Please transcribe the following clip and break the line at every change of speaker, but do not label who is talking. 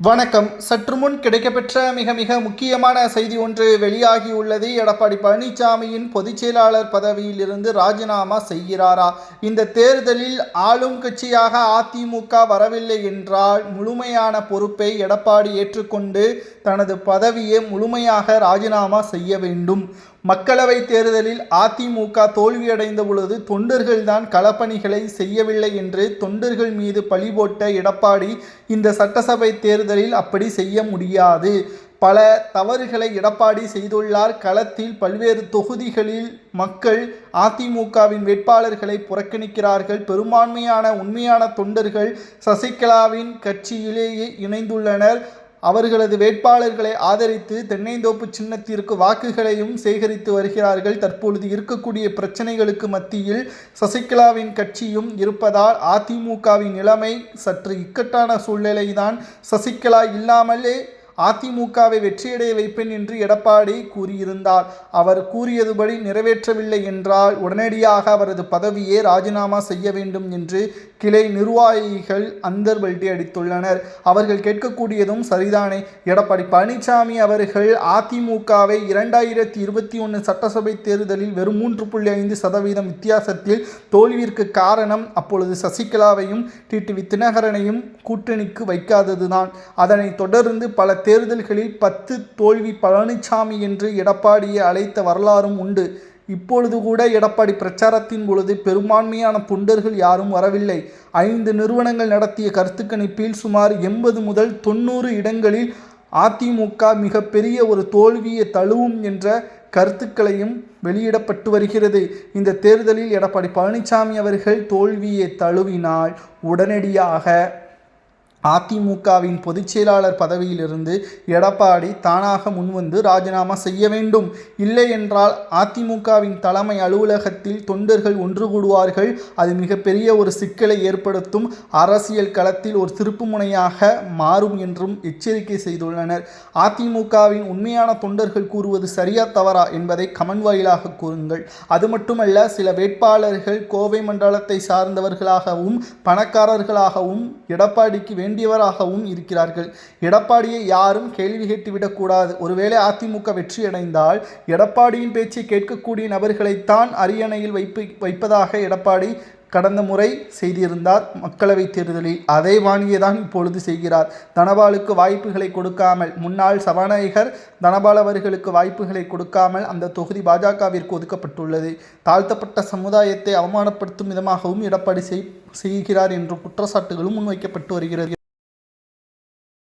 வணக்கம். சற்று முன் கிடைக்கப்பெற்ற மிக மிக முக்கியமான செய்தி ஒன்று வெளியாகியுள்ளது. எடப்பாடி பழனிசாமியின் பொதுச் செயலாளர் பதவியில் இருந்து ராஜினாமா செய்கிறாரா? இந்த தேர்தலில் ஆளும் கட்சியாக அதிமுக வரவில்லை என்றால் முழுமையான பொறுப்பை எடப்பாடி ஏற்றுக்கொண்டு தனது பதவியை முழுமையாக ராஜினாமா செய்ய வேண்டும். மக்களவை தேர்தலில் அதிமுக தோல்வியடைந்த பொழுது தொண்டர்கள்தான் களப்பணிகளை செய்யவில்லை என்று தொண்டர்கள் மீது பழி போட்ட எடப்பாடி இந்த சட்டசபை தேர்தலில் அப்படி செய்ய முடியாது. பல தவறுகளை எடப்பாடி செய்துள்ளார். களத்தில் பல்வேறு தொகுதிகளில் மக்கள் அதிமுகவின் வேட்பாளர்களை புறக்கணிக்கிறார்கள். பெரும்பான்மையான உண்மையான தொண்டர்கள் சசிகலாவின் கட்சியிலேயே இணைந்துள்ளனர். அவர்களது வேட்பாளர்களை ஆதரித்து தென்னைந்தோப்பு சின்னத்திற்கு வாக்குகளையும் சேகரித்து வருகிறார்கள். தற்பொழுது இருக்கக்கூடிய பிரச்சனைகளுக்கு மத்தியில் சசிகலாவின் கட்சியும் இருப்பதால் அதிமுகவின் நிலைமை சற்று இக்கட்டான சூழ்நிலைதான். சசிகலா இல்லாமலே அதிமுகவை வெற்றியடைய வைப்பேன் என்று எடப்பாடி கூறியிருந்தார். அவர் கூறியதுபடி நிறைவேற்றவில்லை என்றால் உடனடியாக அவரது பதவியை ராஜினாமா செய்ய வேண்டும் என்று கிளை நிர்வாகிகள் அந்தர்பல்ட்டி அடித்துள்ளனர். அவர்கள் கேட்கக்கூடியதும் சரிதானே. எடப்பாடி பழனிசாமி அவர்கள் அதிமுகவை 2021 சட்டசபை தேர்தலில் வெறும் 3.5% வித்தியாசத்தில் தோல்விற்கு காரணம் அப்பொழுது சசிகலாவையும் டிடிவி தினகரனையும் கூட்டணிக்கு வைக்காததுதான். அதனைத் தொடர்ந்து பல தேர்தல்களில் 10 தோல்வி பழனிசாமி என்று எடப்பாடியை அழைத்த வரலாறும் உண்டு. இப்பொழுது கூட எடப்பாடி பிரச்சாரத்தின் பொழுது பெரும்பான்மையான தொண்டர்கள் யாரும் வரவில்லை. 5 நிறுவனங்கள் நடத்திய கருத்து கணிப்பில் சுமார் 80 முதல் 90 இடங்களில் அதிமுக மிகப்பெரிய ஒரு தோல்வியை தழுவும் என்ற கருத்துக்களையும் வெளியிடப்பட்டு வருகிறது. இந்த தேர்தலில் எடப்பாடி பழனிசாமி அவர்கள் தோல்வியை தழுவினால் உடனடியாக அதிமுகவின் பொதுச் செயலாளர் பதவியிலிருந்து எடப்பாடி தானாக முன்வந்து ராஜினாமா செய்ய வேண்டும். இல்லை என்றால் அதிமுகவின் தலைமை அலுவலகத்தில் தொண்டர்கள் ஒன்று கூடுவார்கள். அது மிகப்பெரிய ஒரு சிக்கலை ஏற்படுத்தும். அரசியல் களத்தில் ஒரு திருப்புமுனையாக மாறும் என்றும் எச்சரிக்கை செய்துள்ளனர். அதிமுகவின் உண்மையான தொண்டர்கள் கூறுவது சரியா தவறா என்பதை கமெண்ட் வாயிலாக கூறுங்கள். அது மட்டுமல்ல, சில வேட்பாளர்கள் கோவை மண்டலத்தை சார்ந்தவர்களாகவும் பணக்காரர்களாகவும் எடப்பாடிக்கு வேண்டியவராகவும் இருக்கிறார்கள். எடப்பாடியை யாரும் கேள்வி கேட்டுவிடக்கூடாது. ஒருவேளை அதிமுக வெற்றியடைந்தால் எடப்பாடியின் பேச்சை கேட்கக்கூடிய நபர்களைத்தான் அரியணையில் வைப்பதாக எடப்பாடி கடந்த முறை செய்திருந்தார். மக்களவை தேர்தலில் அதே வாணியை தான் இப்பொழுது செய்கிறார். தனபாலுக்கு வாய்ப்புகளை கொடுக்காமல், முன்னாள் சபாநாயகர் தனபால் அவர்களுக்கு வாய்ப்புகளை கொடுக்காமல் அந்த தொகுதி பாஜகவிற்கு ஒதுக்கப்பட்டுள்ளது. தாழ்த்தப்பட்ட சமுதாயத்தை அவமானப்படுத்தும் விதமாகவும் எடப்பாடி செய்கிறார் என்ற குற்றச்சாட்டுகளும் முன்வைக்கப்பட்டு வருகிறது.